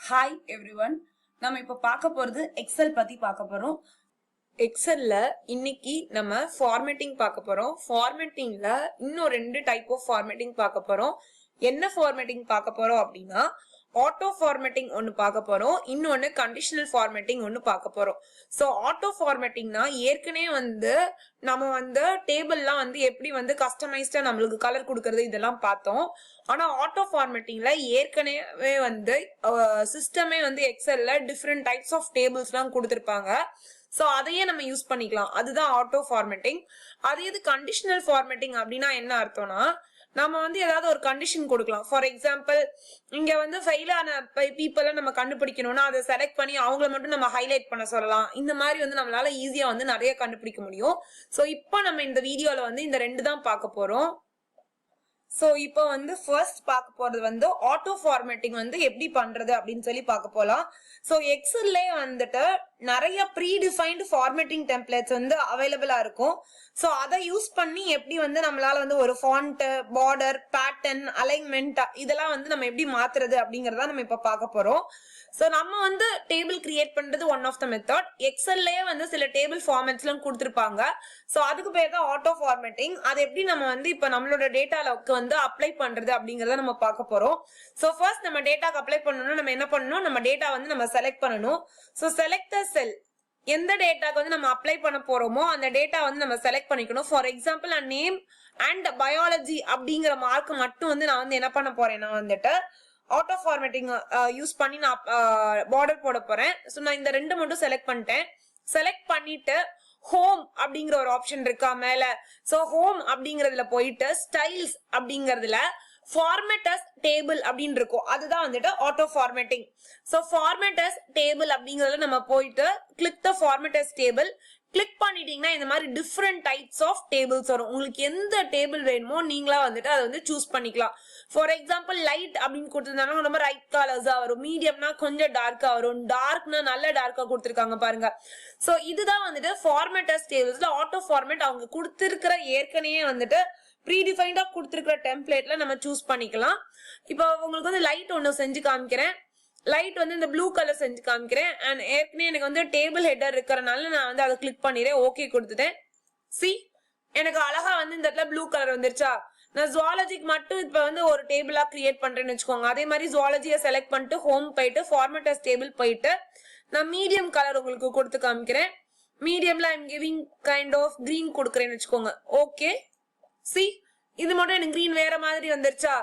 Hi everyone. நம்ம இப்ப பார்க்க போறது எக்ஸல் பத்தி பார்க்க போறோம். எக்ஸல்ல இன்னைக்கு நம்ம ஃபார்மேட்டிங் பார்க்க போறோம். ஃபார்மேட்டிங்ல இன்னும் 2 டைப் ஆஃப் ஃபார்மேட்டிங் பார்க்க போறோம். என்ன ஃபார்மேட்டிங் பார்க்க போறோம் அப்படின்னா ஆட்டோ ஃபார்மேட்டிங் ஒன்னு பார்க்க போறோம், இன்னொன்னு கண்டிஷனல் ஃபார்மேட்டிங் ஒன்னு பார்க்க போறோம். சோ ஆட்டோ ஃபார்மேட்டிங்னா ஏற்கனவே நம்ம டேபிள்லாம் எப்படி கஸ்டமைஸ்டா நம்மளுக்கு கலர் கொடுக்கறது இதெல்லாம் பார்த்தோம். ஆனா ஆட்டோ ஃபார்மேட்டிங்ல ஏற்கனவே சிஸ்டமே எக்ஸல்ல டிஃப்ரெண்ட் டைப்ஸ் ஆஃப் டேபிள்ஸ் எல்லாம் கொடுத்திருப்பாங்க. சோ அதையே நம்ம யூஸ் பண்ணிக்கலாம். அதுதான் ஆட்டோ ஃபார்மேட்டிங். அது எது கண்டிஷனல் ஃபார்மேட்டிங் அப்படின்னா என்ன அர்த்தம்னா, நம்ம ஏதாவது ஒரு கண்டிஷன் கொடுக்கலாம். ஃபார் எக்ஸாம்பிள், இங்க ஃபெயில் ஆன பீப்புளை நம்ம கண்டுபிடிக்கணும்னா அதை செலக்ட் பண்ணி அவங்கள மட்டும் நம்ம ஹைலைட் பண்ண சொல்லலாம். இந்த மாதிரி நம்மளால ஈஸியா நிறைய கண்டுபிடிக்க முடியும். சோ இப்போ நம்ம இந்த வீடியோல இந்த 2 தான் பார்க்க போறோம். சோ இப்போ ஃபர்ஸ்ட் பார்க்க போறது ஆட்டோ ஃபார்மேட்டிங் எப்படி பண்றது அப்படின்னு சொல்லி பார்க்க போலாம். சோ எக்ஸல்லே நிறைய ப்ரீ டிஃபைன்டு ஃபார்மேட்டிங் டெம்ப்ளேட்ஸ் அவைலபிளா இருக்கும். சோ அதை யூஸ் பண்ணி எப்படி நம்மளால ஒரு ஃபாண்ட், பார்டர், பேட்டர்ன், அலைன்மெண்ட் இதெல்லாம் நம்ம எப்படி மாத்துறது அப்படிங்கறத நம்ம இப்ப பார்க்க போறோம். சோ நம்ம டேபிள் கிரியேட் பண்றது ஒன் ஆஃப் த மெத்தட். எக்ஸல்லே சில டேபிள் ஃபார்மேட்ஸ் எல்லாம் கொடுத்திருப்பாங்க. சோ அதுக்கு பேர் தான் ஆட்டோ ஃபார்மேட்டிங். அது எப்படி நம்ம இப்ப நம்மளோட டேட்டாவுக்கு அப்ளை பண்றது அப்படிங்கறத நம்ம பார்க்க போறோம். சோ ஃபர்ஸ்ட் நம்ம டேட்டாக்கு அப்ளை பண்ணனும்னா நம்ம என்ன பண்ணணும், நம்ம டேட்டா நம்ம செலக்ட் பண்ணணும். சோ செலக்ட் த செல். எந்த டேட்டாக்கு நம்ம அப்ளை பண்ண போறோமோ அந்த டேட்டா நம்ம செலக்ட் பண்ணிக்கணும். ஃபார் எக்ஸாம்பிள், நான் நேம் அண்ட் பயாலஜி அப்படிங்கிற மார்க் மட்டும் நான் என்ன பண்ண போறேன்னா ஆட்டோ ஃபார்மேட்டிங் யூஸ் பண்ணி நான் பார்டர் போட போறேன். சோ நான் இந்த 2 மட்டும் செலக்ட் பண்ணிட்டேன். செலக்ட் பண்ணிட்டு ஹோம் அப்படிங்கிற ஒரு ஆப்ஷன் இருக்கா மேல. சோ ஹோம் அப்படிங்கறதுல போயிட்டு ஸ்டைல்ஸ் அப்படிங்கறதுல ஃபார்மேட் அஸ் டேபிள் அப்படின்னு இருக்கும். அதுதான் auto formatting. So format as table அப்படிங்கறதுல நம்ம போயிட்டு click the format as table. Click பண்ணிட்டீங்கன்னா இந்த மாதிரி டிஃப்ரெண்ட் டைப்ஸ் ஆஃப் டேபிள்ஸ் வரும். உங்களுக்கு எந்த டேபிள் வேணுமோ நீங்களா அதை சூஸ் பண்ணிக்கலாம். ஃபார் எக்ஸாம்பிள், லைட் அப்படின்னு கொடுத்திருந்தாங்கன்னா ரொம்ப ரைட் கலர்ஸா வரும். மீடியம்னா கொஞ்சம் டார்க்கா வரும். டார்க்னா நல்ல டார்க்கா கொடுத்திருக்காங்க பாருங்க. சோ இதுதான் ஃபார்மேட் அஸ் டேபிள்ஸ்ல ஆட்டோ ஃபார்மேட். அவங்க கொடுத்திருக்கிற ஏற்கனவே ப்ரீடிஃபைண்டா கொடுத்திருக்கிற டெம்ப்ளேட்ல நம்ம சூஸ் பண்ணிக்கலாம். இப்போ உங்களுக்கு லைட் ஒன்னு செஞ்சு காமிக்கிறேன். லைட் இந்த ப்ளூ கலர் செஞ்சு காமிக்கிறேன். அண்ட் ஏற்கனவே எனக்கு டேபிள் ஹெட்டர் இருக்கிறனால நான் அதை கிளிக் பண்ணிடுறேன். ஓகே கொடுத்துட்டேன். சி, எனக்கு அழகா இந்த இடத்துல ப்ளூ கலர் வந்துருச்சா. நான் ஜுவாலஜிக்கு மட்டும் இப்ப ஒரு டேபிளா கிரியேட் பண்றேன்னு வச்சுக்கோங்க. அதே மாதிரி ஜுவாலஜியை செலக்ட் பண்ணிட்டு ஹோம் போயிட்டு ஃபார்மேட் அஸ் டேபிள் போயிட்டு நான் மீடியம் கலர் உங்களுக்கு கொடுத்து காமிக்கிறேன். மீடியம்ல I'm giving kind of green கொடுக்குறேன்னு வச்சுக்கோங்க. ஓகே, சி, இது மட்டும் எனக்கு கிரீன் வேற மாதிரி வந்துருச்சா.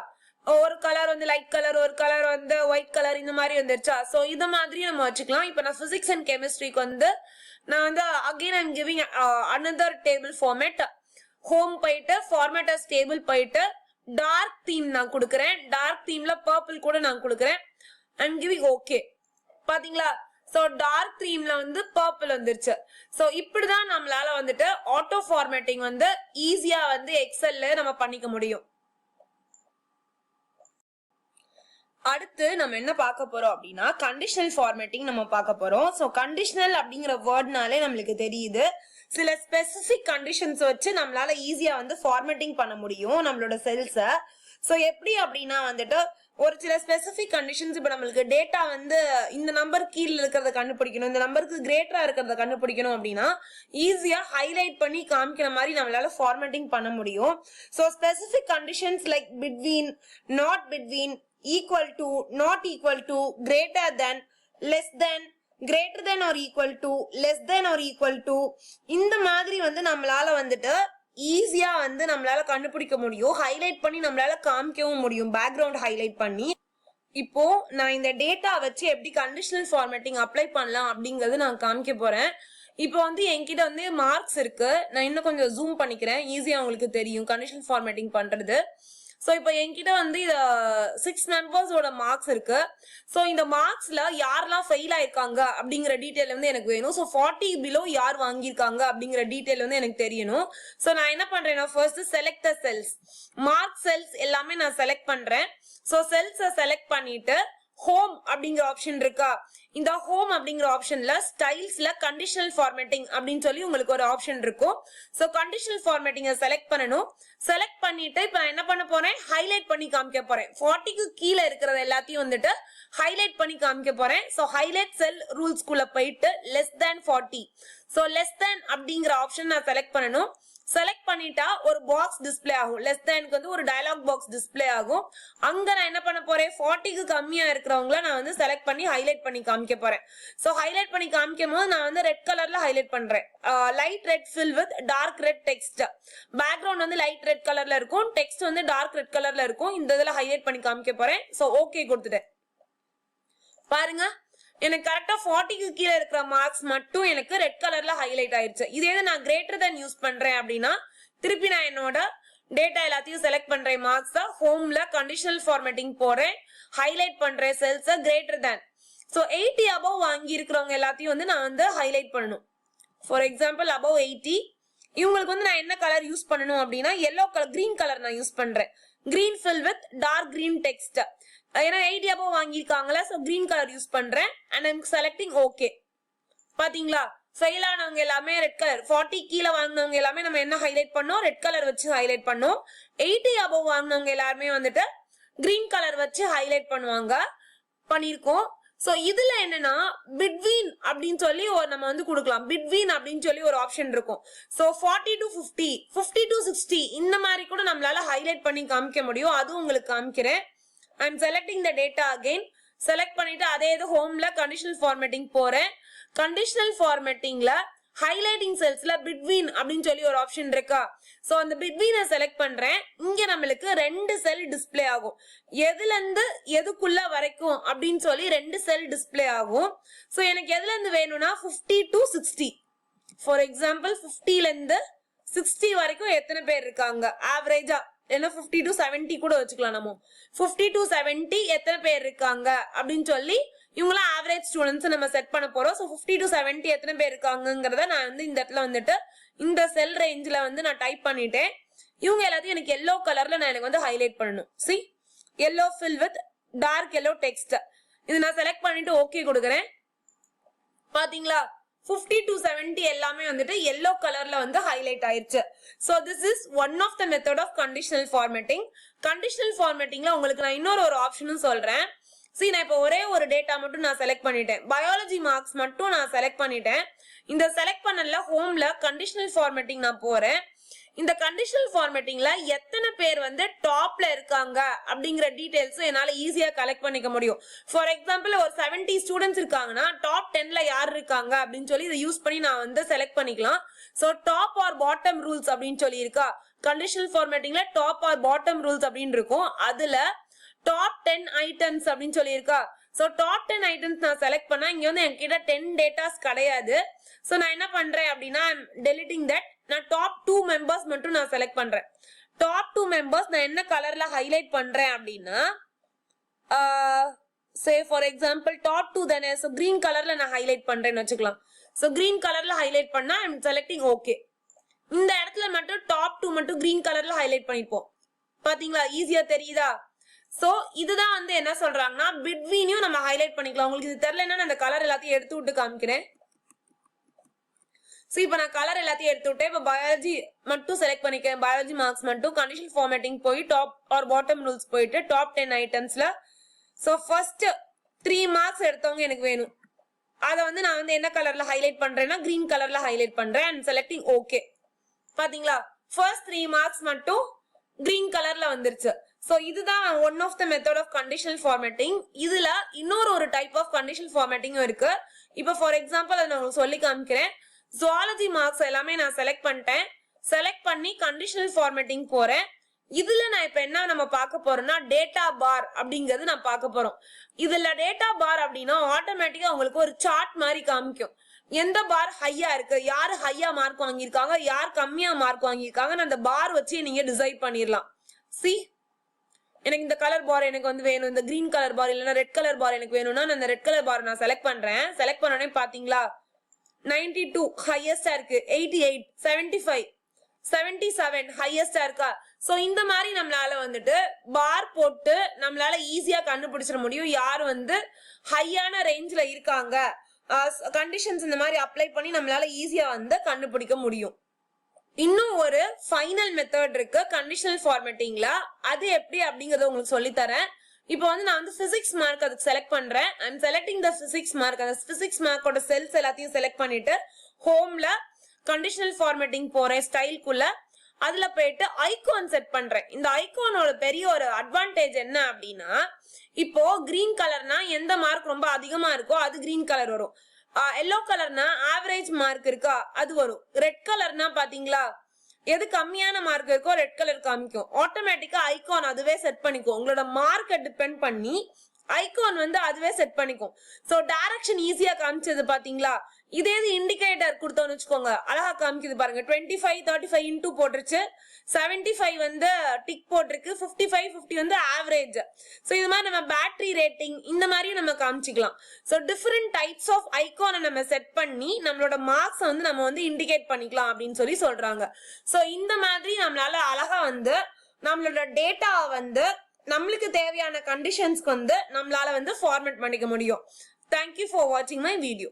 ஒரு கலர் லைட் கலர், ஒரு கலர் ஒயிட் கலர், இந்த மாதிரி வந்துருச்சா. சோ இது மாதிரி நம்ம வச்சுக்கலாம். இப்ப நான் பிசிக்ஸ் அண்ட் கெமிஸ்ட்ரிக்கு நான் again I'm giving another table format. Home போயிட்டு ஃபார்மேட் அஸ் டேபிள் போயிட்டு டார்க் தீம் நான் கொடுக்குறேன். டார்க் தீம்ல பர்பிள் கூட நான் கொடுக்குறேன். I'm giving okay. பாத்தீங்களா. சோ டார்க் தீம்ல பர்பிள் வந்துருச்சு. சோ இப்படிதான் நம்மளால ஆட்டோ ஃபார்மேட்டிங் ஈஸியா எக்ஸல்ல நம்ம பண்ணிக்க முடியும். அடுத்து நம்ம என்ன பார்க்க போறோம் அப்படின்னா கண்டிஷனல் ஃபார்மேட்டிங் நம்ம பார்க்க போறோம். சோ கண்டிஷனல் அப்படிங்கிற வேர்ட்னாலே நம்மளுக்கு தெரியுது, சில ஸ்பெசிபிக் கண்டிஷன்ஸ் வச்சு நம்மளால ஈஸியா ஃபார்மேட்டிங் பண்ண முடியும் நம்மளோட செல்ஸ. சோ எப்படி அப்படின்னா ஒரு சில ஸ்பெசிபிக் கண்டிஷன்ஸ், இப்ப நம்மளுக்கு டேட்டா இந்த நம்பர் கீழே இருக்கிறத கண்டுபிடிக்கணும், இந்த நம்பருக்கு கிரேட்டரா இருக்கிறத கண்டுபிடிக்கணும் அப்படின்னா ஈஸியா ஹைலைட் பண்ணி காமிக்கிற மாதிரி நம்மளால ஃபார்மேட்டிங் பண்ண முடியும். So specific conditions like between, not between, equal to, not equal to, greater than, less than, greater than or equal to, less than or equal to, இந்த மாதிரி நம்மளால ஈஸியா நம்மளால கண்டுபிடிக்க முடியும். ஹைலைட் பண்ணி நம்மளால காமிக்கவும் முடியும், பேக்ரவுண்ட் ஹைலைட் பண்ணி. இப்போ நான் இந்த டேட்டா வச்சு எப்படி கண்டிஷனல் ஃபார்மேட்டிங் அப்ளை பண்ணலாம் அப்படிங்கறது நான் காமிக்க போறேன். இப்போ என்கிட்ட மார்க்ஸ் இருக்கு. நான் இன்னும் கொஞ்சம் ஜூம் பண்ணிக்கிறேன், ஈஸியா உங்களுக்கு தெரியும் கண்டிஷனல் ஃபார்மேட்டிங் பண்றது. சோ இப்போ என்கிட்ட 6 மெம்பர்ஸோட மார்க்ஸ் இருக்கு. சோ இந்த மார்க்ஸ்ல யாரெல்லாம் ஃபெயில் ஆயிருக்காங்க அப்படிங்கிற டீடைல் எனக்கு வேணும். சோ 40 பிலோ யார் வாங்கியிருக்காங்க அப்படிங்கிற டீடைல் எனக்கு தெரியணும். சோ நான் என்ன பண்றேன்னா first select the cells, mark cells எல்லாமே நான் செலக்ட் பண்றேன். சோ செல்ஸை செலக்ட் பண்ணிட்டு ஹோம் அப்படிங்கிற ஆப்ஷன் இருக்கா? இந்த ஹோம் அப்படிங்கிற ஆப்ஷன்ல ஸ்டைல்ஸ்ல கண்டிஷனல் ஃபார்மேட்டிங் அப்படின்னு சொல்லி உங்களுக்கு ஒரு ஆப்ஷன் இருக்கும். சோ கண்டிஷனல் ஃபார்மேட்டிங்க செலக்ட் பண்ணணும். செலக்ட் பண்ணிட்டு இப்ப நான் என்ன பண்ண போறேன், ஹைலைட் பண்ணி காமிக்க போறேன். 40க்கு கீழே இருக்கிறது எல்லாத்தையும் வந்துட்டு ஹைலைட் பண்ணி காமிக்க போறேன். சோ ஹைலைட் செல் ரூல்ஸ்குள்ள போயிட்டு less than 40. So less than அப்படிங்கிற ஆப்ஷன் நான் செலக்ட் பண்ணணும். செலக்ட் பண்ணிட்டா ஒரு பாக்ஸ் டிஸ்ப்ளே ஆகும். லெஸ் தேனுக்கு வந்து ஒரு டயலாக் பாக்ஸ் டிஸ்ப்ளே ஆகும். அங்க நான் என்ன பண்ண போறேன், 40க்கு கம்மியா இருக்கிறவங்கள நான் வந்து செலக்ட் பண்ணி ஹைலைட் பண்ணி காமிக்க போறேன். சோ ஹைலைட் பண்ணி காமிக்கும் போது நான் வந்து ரெட் கலர்ல ஹைலைட் பண்றேன். Light red fill with dark red text. Background வந்து லைட் ரெட் கலர்ல இருக்கும், டெக்ஸ்ட் வந்து டார்க் ரெட் கலர்ல இருக்கும். இந்த இதுல ஹைலைட் பண்ணி காமிக்க போறேன். சோ ஓகே கொடுத்துட்டேன். பாருங்க, எனக்கு கரெக்டா 40க்கு கீழே இருக்கிற மார்க்ஸ் மட்டும் எனக்கு ரெட் கலர்ல ஹைலைட் ஆயிருச்சு. இதே நான் கிரேட்டர் தென் யூஸ் பண்றேன் அப்படின்னா திருப்பி நான் என்னோட டேட்டா எல்லாத்தையும் செலக்ட் பண்றேன். மார்க்ஸ் ஹோம்ல கண்டிஷனல் ஃபார்மேட்டிங் போறேன், ஹைலைட் பண்றேன் cells greater than. So 80 above வாங்கி இருக்கிறவங்க எல்லாத்தையும் வந்து நான் வந்து ஹைலைட் பண்ணணும். ஃபார் எக்ஸாம்பிள் அபவ் 80 இவங்களுக்கு வந்து நான் என்ன கலர் யூஸ் பண்ணணும் அப்படின்னா yellow கலர், கிரீன் கலர் நான் யூஸ் பண்றேன். Green fill with dark green text. ஏன்னா 80 அபவ் வாங்கியிருக்காங்களா, சோ கிரீன் கலர் யூஸ் பண்றேன். And I'm selecting okay. பாத்தீங்களா, ஃபெயில் ஆனவங்க எல்லாமே ரெட் கலர், 40 கீழே வாங்கினவங்க எல்லாமே நம்ம என்ன ஹைலைட் பண்ணோம், ரெட் கலர் வச்சு ஹைலைட் பண்ணோம். 80 அபவ் வாங்கினவங்க எல்லாருமே வந்துட்டு கிரீன் கலர் வச்சு ஹைலைட் பண்ணிருக்கோம். சோ இதுல என்னன்னா பிட்வீன் அப்படின்னு சொல்லி ஒரு நம்ம வந்து கொடுக்கலாம். பிட்வீன் அப்படின்னு சொல்லி ஒரு ஆப்ஷன் இருக்கும். சோ 40 to 50, 50 to 60 இந்த மாதிரி கூட நம்மளால ஹைலைட் பண்ணி காமிக்க முடியும். அதுவும் உங்களுக்கு காமிக்கிறேன். I'm selecting the data again. Select பண்ணிட்டு அதே இது ஹோம்ல கண்டிஷனல் ஃபார்மேட்டிங் போறேன். கண்டிஷனல் ஃபார்மேட்டிங்ல ஹைலைட்டிங் செல்ஸ்ல பிட்வீன் அப்படின்னு சொல்லி ஒரு ஆப்ஷன் இருக்கா? சோ அந்த பிட்வீனை செலக்ட் பண்றேன். இங்க நம்மளுக்கு 2 செல் டிஸ்ப்ளே ஆகும். எதுல இருந்து எதுக்குள்ள வரைக்கும் அப்படின்னு சொல்லி 2 செல் டிஸ்ப்ளே ஆகும். சோ எனக்கு எதுல இருந்து வேணும்னா 50 to 60. ஃபார் எக்ஸாம்பிள் 50ல இருந்து 60 வரைக்கும் எத்தனை பேர் இருக்காங்க ஆவரேஜா, ஏன்னா 50 to 70 கூட வச்சுக்கலாம். நம்ம 50 to 70 எத்தனை பேர் இருக்காங்க அப்படின்னு சொல்லி இவங்களாம் ஆவரேஜ் ஸ்டூடெண்ட்ஸ் நம்ம செட் பண்ண போறோம். சோ 50 to 70 எத்தனை பேர் இருக்காங்கிறத நான் வந்து இந்த இடத்துல வந்துட்டு இந்த செல் ரேஞ்சில வந்து நான் டைப் பண்ணிட்டேன். இவங்க எல்லாத்தையும் எனக்கு எல்லோ கலர்ல நான் எனக்கு வந்து ஹைலைட் பண்ணணும். சி yellow fill with dark yellow text. இது நான் செலக்ட் பண்ணிட்டு ஓகே கொடுக்குறேன். பாத்தீங்களா, 50 to 70 எல்லாமே வந்துட்டு yellow கலர்ல வந்து ஹைலைட் ஆயிருச்சு. So this is one of the method of conditional formatting. Conditional formattingல உங்களுக்கு நான் இன்னொரு ஒரு ஆப்ஷனும் சொல்றேன். See, நான் இப்போ ஒரே ஒரு டேட்டா மட்டும் நான் செலக்ட் பண்ணிட்டேன். பயாலஜி மார்க்ஸ் மட்டும் நான் செலக்ட் பண்ணிட்டேன். இந்த செலக்ட் பண்ணல ஹோம்ல கண்டிஷனல் ஃபார்மேட்டிங் நான் போறேன். இந்த கண்டிஷனல் ஃபார்மேட்டிங்ல எத்தனை பேர் வந்து டாப்ல இருக்காங்க அப்படிங்கிற டீடைல்ஸ் என்னால ஈஸியா கலெக்ட் பண்ணிக்க முடியும். ஃபார் எக்ஸாம்பிள் ஒரு 70 ஸ்டூடெண்ட்ஸ் இருக்காங்கன்னா டாப் 10ல யார் இருக்காங்க அப்படின்னு சொல்லி இதை யூஸ் பண்ணி நான் வந்து செலக்ட் பண்ணிக்கலாம். So top or bottom rules அப்படின்னு சொல்லி இருக்கா, கண்டிஷனல் ஃபார்மேட்டிங்ல டாப் ஆர் பாட்டம் ரூல்ஸ் அப்படின்னு இருக்கும். அதுல டாப் 10 ஐட்டம்ஸ் அப்படின்னு சொல்லி இருக்கா. சோ டாப் 10 ஐட்டம்ஸ் நான் செலக்ட் பண்ணா இங்க வந்து என்கிட்ட 10 டேட்டாஸ் கிடையாது. சோ நான் என்ன பண்றேன் அப்படின்னா டெலிட்டிங் தட். நான் டாப் 2 மெம்பர்ஸ் மட்டும் நான் செலக்ட் பண்றேன். டாப் 2 மெம்பர்ஸ் நான் என்ன கலர்ல ஹைலைட் பண்றேன் அப்படின்னா சே ஃபார் எக்ஸாம்பிள் டாப் 2 தானே, சோ கிரீன் கலர்ல நான் ஹைலைட் பண்றேன்னு வச்சுக்கலாம். சோ கிரீன் கலர்ல ஹைலைட் பண்ணா ஐ அம் செலக்டிங் ஓகே. இந்த இடத்துல மட்டும் டாப் 2 மட்டும் கிரீன் கலர்ல ஹைலைட் பண்ணிப்போம். பாத்தீங்களா, ஈஸியா தெரியுதா? சோ இதுதான் வந்து என்ன சொல்றாங்கன்னா பிட்வீனையும் நம்ம ஹைலைட் பண்ணிக்கலாம். உங்களுக்கு இது தெரியலன்னா நான் அந்த கலர் எல்லாத்தையும் எடுத்து விட்டு காமிக்கிறேன். சோ இப்போ நான் கலர் எல்லாத்தையும் எடுத்து விட்டேன். இப்போ பயாலஜி மட்டும் செலக்ட் பண்ணிக்கிறேன். பயாலஜி மார்க்ஸ் மட்டும் கண்டிஷனல் ஃபார்மேட்டிங் போய் டாப் ஆர் பாட்டம் ரூல்ஸ் போயிட்டு டாப் 10 ஐட்டம்ஸ்ல சோ ஃபர்ஸ்ட் 3 மார்க்ஸ் எடுத்தவங்க எனக்கு வேணும். அதை வந்து நான் வந்து என்ன கலர்ல ஹைலைட் பண்றேன்னா கிரீன் கலர்ல ஹைலைட் பண்றேன் அண்ட் செலக்டிங் ஓகே. பாத்தீங்களா, ஃபர்ஸ்ட் 3 மார்க்ஸ் மட்டும் கிரீன் கலர்ல வந்துருச்சு. சோ இதுதான் one of the method of conditional formatting. இதுல இன்னொரு ஒரு டைப் ஆஃப் கண்டிஷனல் ஃபார்மேட்டிங்கும் இருக்கு. இப்போ ஃபார் எக்ஸாம்பிள் அதை நான் உங்களுக்கு சொல்லி காமிக்கிறேன். ஜுவாலஜி மார்க்ஸ் எல்லாமே நான் செலக்ட் பண்ணிட்டேன். செலக்ட் பண்ணி கண்டிஷனல் ஃபார்மேட்டிங் போறேன். இதுல நான் இப்ப என்ன நம்ம பார்க்க போறோம்னா டேட்டா பார் அப்படிங்கிறது நான் பார்க்க போறோம். இதுல டேட்டா பார் அப்படின்னா ஆட்டோமேட்டிக்கா உங்களுக்கு ஒரு சார்ட் மாதிரி காமிக்கும். எந்த பார் ஹையா இருக்கு, யாரு ஹையா மார்க் வாங்கியிருக்காங்க, யார் கம்மியா மார்க் வாங்கியிருக்காங்கன்னு அந்த பார் வச்சு நீங்க டிசைட் பண்ணிடலாம். சி எனக்கு இந்த கலர் பார் எனக்கு வந்து வேணும், இந்த கிரீன் கலர் பார் இல்லைன்னா ரெட் கலர் பார் எனக்கு வேணும்னா நான் இந்த ரெட் கலர் பார் நான் செலக்ட் பண்றேன். செலக்ட் பண்ணோடனே பாத்தீங்களா 92 ஹையஸ்டா இருக்கு, 88, 75, 77 ஹையஸ்டா இருக்கா. சோ இந்த மாதிரி நம்மளால வந்துட்டு பார் போட்டு நம்மளால ஈஸியா கண்டுபிடிச்சிட முடியும் யார் வந்து ஹையான ரேஞ்ச்ல இருக்காங்க. கண்டிஷன்ஸ் இந்த மாதிரி அப்ளை பண்ணி நம்மளால ஈஸியா வந்து கண்டுபிடிக்க முடியும். இன்னும் ஒரு ஃபைனல் மெத்தட் இருக்கு கண்டிஷனல் ஃபார்மேட்டிங்ல. அது எப்படி அப்படிங்கறத உங்களுக்கு சொல்லி தரேன். இப்போ வந்து நான் வந்து பிசிக்ஸ் மார்க் அதுக்கு செலக்ட் பண்றேன். I'm selecting the physics mark. அந்த பிசிக்ஸ் மார்க்கோட செல்ஸ் எல்லாத்தையும் செலக்ட் பண்ணிட்டு ஹோம்ல கண்டிஷனல் ஃபார்மேட்டிங் போறேன் ஸ்டைல்குள்ள. அதுல போயிட்டு ஐகான் செட் பண்றேன். இந்த ஐகானோட பெரிய ஒரு அட்வான்டேஜ் என்ன அப்படின்னா, இப்போ கிரீன் கலர்னா எந்த மார்க் ரொம்ப அதிகமா இருக்கோ அது கிரீன் கலர் வரும். எல்லோ கலர்னா ஆவரேஜ் மார்க் இருக்கா அது வரும். ரெட் கலர்னா பாத்தீங்களா எது கம்மியான மார்க் இருக்கோ ரெட் கலர் காமிக்கும். ஆட்டோமேட்டிக்கா ஐகான் அதுவே செட் பண்ணிக்கும். உங்களோட மார்க்கை டிபெண்ட் பண்ணி ஐகான் வந்து அதுவே செட் பண்ணிக்கும். சோ டைரக்ஷன் ஈஸியா காமிச்சது பாத்தீங்களா. இதே இது இண்டிகேட்டர் கொடுத்தோம்னு வச்சுக்கோங்க அழகா காமிக்குது பாருங்க. 25 35 இன்டூ போட்டுருச்சு. 75 வந்து டிக் போட்டிருக்கு. 55 50 வந்து ஆவரேஜ். சோ இது மாதிரி நம்ம பேட்டரி ரேட்டிங் இந்த மாதிரியும் நம்ம காமிச்சிக்கலாம். சோ டிஃபரெண்ட் டைப்ஸ் ஆஃப் ஐகானை நம்ம செட் பண்ணி நம்மளோட மார்க்ஸ் வந்து நம்ம வந்து இண்டிகேட் பண்ணிக்கலாம் அப்படின்னு சொல்லி சொல்றாங்க. சோ இந்த மாதிரி நம்மளால அழகா வந்து நம்மளோட டேட்டா வந்து நம்மளுக்கு தேவையான கண்டிஷன்ஸ்க்கு வந்து நம்மளால வந்து ஃபார்மேட் பண்ணிக்க முடியும். தேங்க்யூ ஃபார் வாட்சிங் மை வீடியோ.